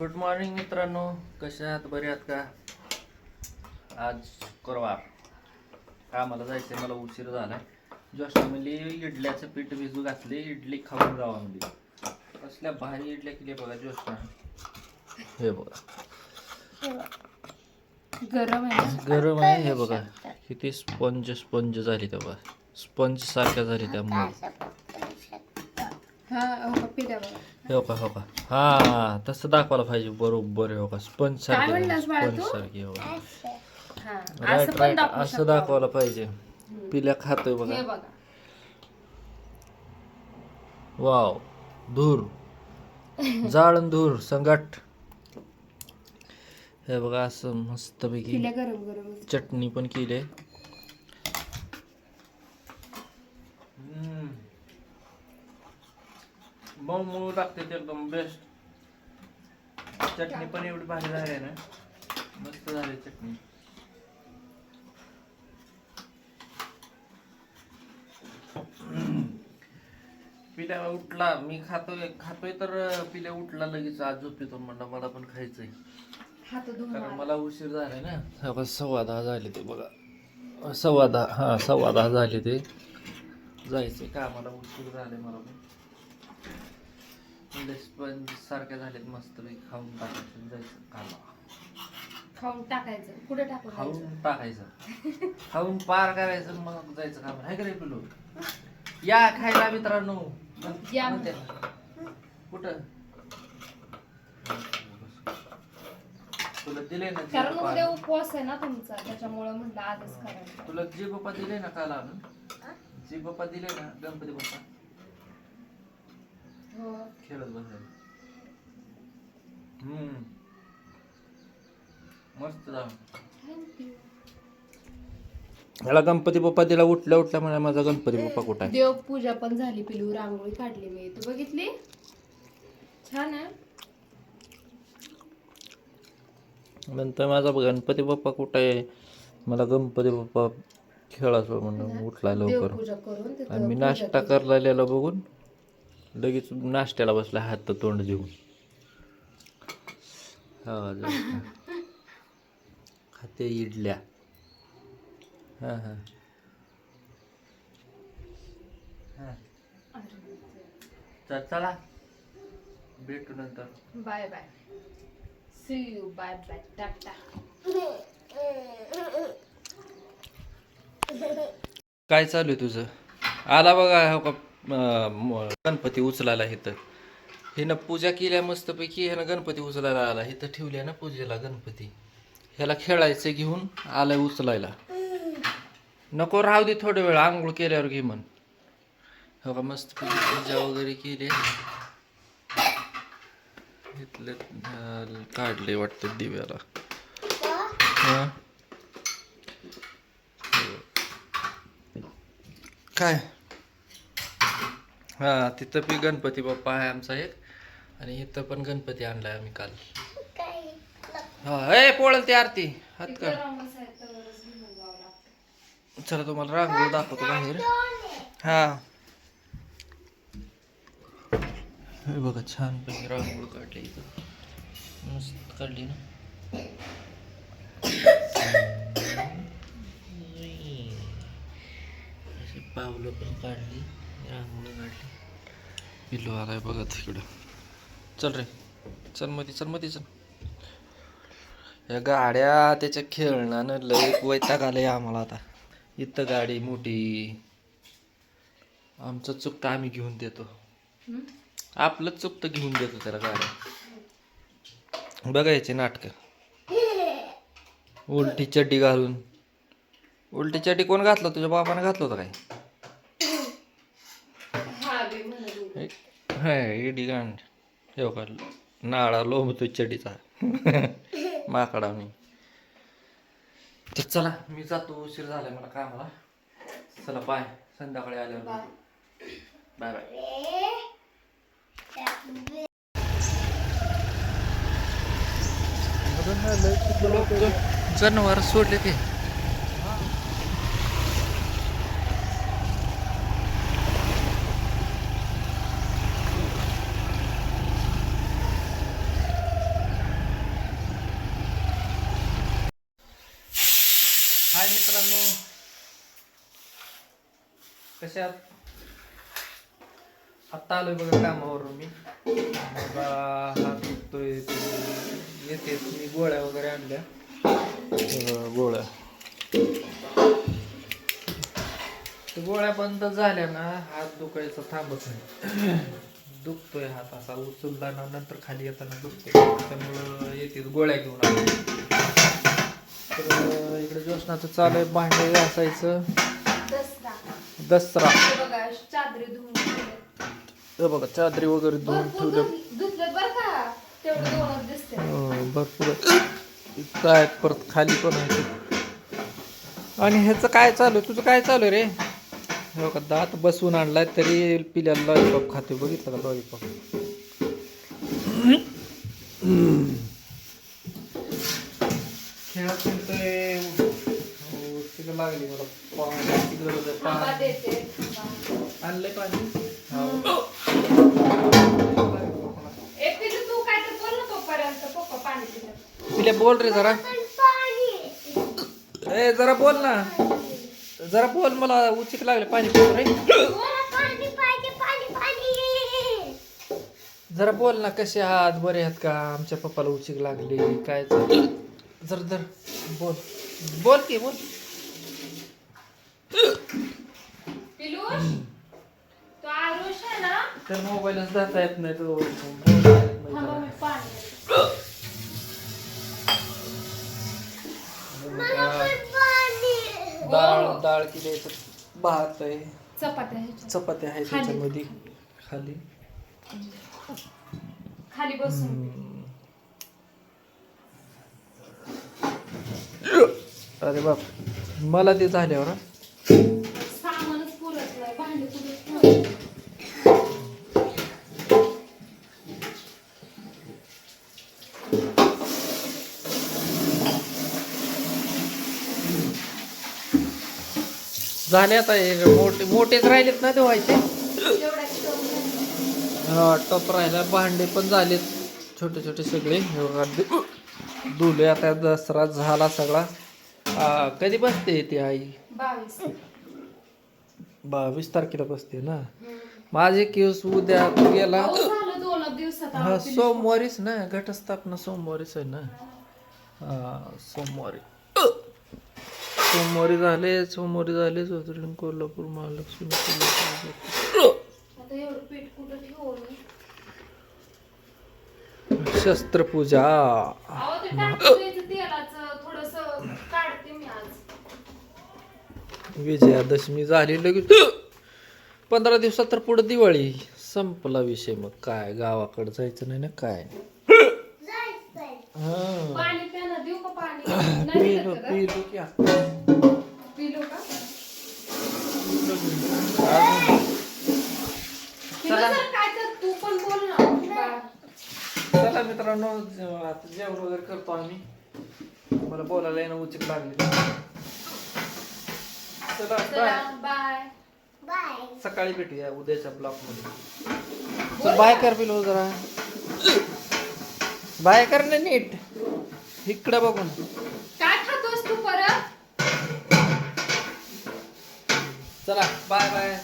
Good morning मित्रांनो, कशा आहात? बरे आहात का? आज शुक्रवार, कामाला जायचंय, मला उशीर झालाय. जस्ट म्हणजे इडल्याचं पीठ भिजू घातले, इडली खाऊन जावा म्हणजे. कसल्या भारी इडल्या केल्या बघा जोशना. हे बघा गरम आहे, गरम आहे. हे बघा किती स्पंज झाली त्या बघा, स्पंज सारख्या झाली त्यामुळे. हो का हा, तसं दाखवायला पाहिजे. बरोबर आहे. हो का, स्पंज सारखी, स्पंज सारखी. हो राईट, असं दाखवायला पाहिजे. पिल्या खातोय बघा. वाव, धूर, जाळण धूर संगट. हे बघा असं मस्त पैकी चटणी पण केली. मऊ लागते ते, एकदम बेस्ट. चटणी पण एवढी भारी झाली ना, मस्त झाली चटणी. पिल्या उठला, मी खातोय तर पिल्या उठला लगेच. आज झोपेतून म्हणलं मला पण खायचंय, कारण मला उशीर झालाय ना. 10:15 झाले ते बघा, 10:15 झाले ते. जायचंय कामाला, उशीर झाले मला पण. स्पंज सारख्या झालेत, मस्त खाऊन टाकायचं, जायचं कामाला. खाऊन टाकायचं, खाऊन पार करायचं, मग जायचं कामाला. हाय का रे पिलू? या खायला मित्रांनो. कुठं तुला दिले ना, कारण उद्या उपवास आहे ना तुमचा, त्याच्यामुळे म्हटलं आजच करायचं. तुला जे बाप्पा दिले ना काल आणून, जे बाप्पा दिले ना, गणपती बाप्पा, खेळत बसायला. मस्त झालं. ह्याला गणपती बाप्पा दिला. उठल्या म्हणा माझा गणपती बाप्पा कुठं आहे. देवपूजा पण झाली, पिलू रांगोळी काढली मी. तू बघितली? छान आहे. नंतर माझा गणपती बाप्पा कुठं आहे, मला गणपती बाप्पा खेळायचो म्हणून उठला लवकर. आणि मी नाश्ता करायला बघून लगेच नाश्त्याला बसला, हात तोंड देऊन. खाते इडल्या. चला भेटू नंतर. Bye bye, see you, bye bye, टाटा. काय चालू आहे तुझं? आला बघा हो का गणपती उचलायला. इथं हिनं पूजा केल्या मस्तपैकी. ह्यानं गणपती उचलायला आला. इथं ठेवल्या ना पूजेला गणपती. ह्याला खेळायचं घेऊन आलाय उचलायला. नको राहू दे थोडा वेळ, आंघोळ केल्यावर घे म्हण. हो का, मस्त पूजा वगैरे केली. इथलं काढले वाटतं दिव्याला. काय तिथं बी गणपती बाप्पा आहे आमचा एक, आणि इथं पण गणपती आणलाय आम्ही काल. पोळल ती आरती हात कर. चला तुम्हाला रांगोळी दाखवतो बाहेर. हे बघा छान पैकी रांगोळी काढली इथं, मस्त काढली ना. अशी पावलं पण काढली, रांगोळी काढली. पिल्लू आलाय बघा तिकडं. चल रे, चल मध्ये चल. या गाड्या त्याच्या खेळण्यानं लय वैताग आलंय आम्हाला आता. इथं गाडी मोठी, आमचं चुकतं आम्ही घेऊन देतो. आपलंच चुकतं घेऊन देतो त्याला गाड्या. बघायचे नाटक. उलटी चड्डी घालून. उलटी चड्डी कोण घातलं? तुझ्या बापाने घातलं होतं काय? इडी गांड. हे का नाळा लोंबतो चड्डीचा माकडा मी. तर चला मी जातो, उशीर झालाय मला कामाला. चला बाय, संध्याकाळी आल्यावर बाय बाय. जनावर सोडले ते. हाय मित्रांनो, कशात आत्ता आलोय बघा कामावरून मी. माझा हात दुखतोय. येतेच मी गोळ्या वगैरे आणल्या. गोळ्या ते गोळ्या बंद झाल्या ना हात दुखायचं थांबत नाही. दुखतोय हात असा उचलला ना नंतर खाली येताना दुखतोय. त्यामुळं येतेच गोळ्या घेऊन आलो. तर इकडे जोशनाचं चालू आहे भांडे घासायचं. दसरा बघा चादरी धुवून ठेवल्यात. हे बघा चादरी वगैरे धुवून ठेवलं. धुतलं बरं का तेवढं दोनच दिसते. भरपूर काय परत खाली पण आहे. आणि ह्याचं काय चालू आहे? तुझं काय चालू आहे रे? हे बघा दात बसवून आणलाय तरी पिल्याला लॉलीपॉप खाते. बघितलं का लॉलीपॉप? खेळत खेळतोय. तिला लागली मला पाणी गरज आहे. थांबा पाणी देते, थांबा. आणलंय पाणी. ए पिलू तू काय तर बोल ना तोपर्यंत पप्पा पाणी पिलं. तिला बोल रे जरा. ए जरा बोल ना. जरा बोल, मला उचिक लागले पाणी पितो रे. जरा बोल ना, कसे आहात, बरे आहात का? आमच्या पप्पाला उचिक लागली काय जर जर बोल बोल की बोल. पिलू तो आरुष आहे ना. तर मोबाईलच जाता येत नाही तो. थांबा मी पाणी डाळ डाळ केली, भात आहे, चपात्या ह्याच्यात. चपात्या आहे खाली. त्याच्यामध्ये खाली. खाली बसून अरे बाप, मला ते झाल्यावर हा. सामानच पुरत नाही, भांडे पुरत नाही. झाले आता हे मोठेच राहिलेत ना ते व्हायचे. एवढ्या हा टप राहिला. भांडे पण झालेत छोटे छोटे सगळे. धुले आता. दसरा झाला सगळा. कधी बसते ती आई? 22 तारखेला बसते ना. माझे केस उद्या गेला. झालं 2 दिवसात. हा सोमवारीच ना, घटस्थापना सोमवारीच आहे ना. हा सोमवारी सोमवारी झाले. ज्योतिर्लिंग कोल्हापूर, महालक्ष्मी कोल्हापूर. आता एवढं पीठ कुठं ठेवू मी? शस्त्रपूजा. अहो ते टाकून द्यायचं तेलाचं थोडंसं काढते मी आज. विजयादशमी झाली लगेच 15 दिवसात तर पुढे दिवाळी. संपला विषय. मग काय गावाकडे जायचं नाही ना काय. हा पाणी प्याना देऊ का पाणी? नाही पिलो देत का? पिलो की पिलो का? चला. पिलो तर काय तर तू पण बोल ना. चला मित्रांनो, आता जेवण वगैरे करतो आम्ही. मला बोलायला येणं उचित लागले. चला चला बाय. बाय. सकाळी भेटूया उद्याच्या ब्लॉक मध्ये. चल बाय कर पिलो जरा. बाय कर ना नीट. इकडे बघून. काय खातोस तू परत? चला बाय बाय.